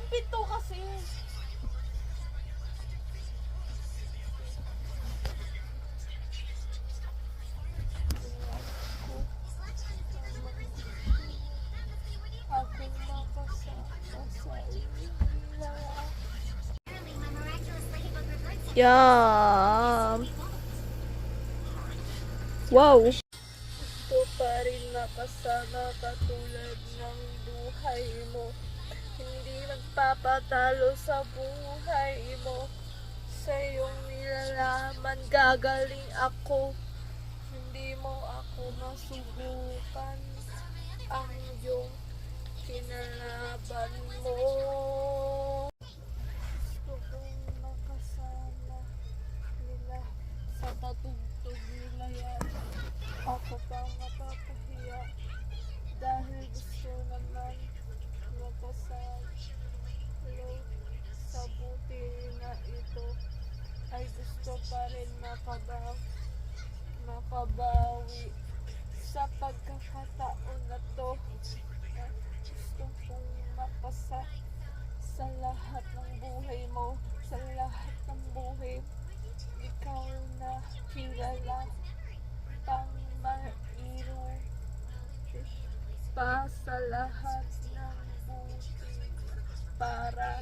pinto kasi. Ako makasama sa inyo. Yum! Wow! Gusto pa rin makasama katulad ng buhay mo. Hindi magpapatalo sa buhay mo. Sa iyong nilalaman gagaling ako. Hindi mo ako masubukan. Ang iyong kinalaban mo. Gusto kong makasama nila sa patugtog nila yan. Ako pang mapapahiya dahil gusto naman makasama sa buti na ito ay gusto pa rin makabawi sa pagkakataon na to. Gusto kong mapasa sa lahat ng buhay mo, sa lahat ng buhay ikaw na kilala pang mairu pa sa lahat ng buhay para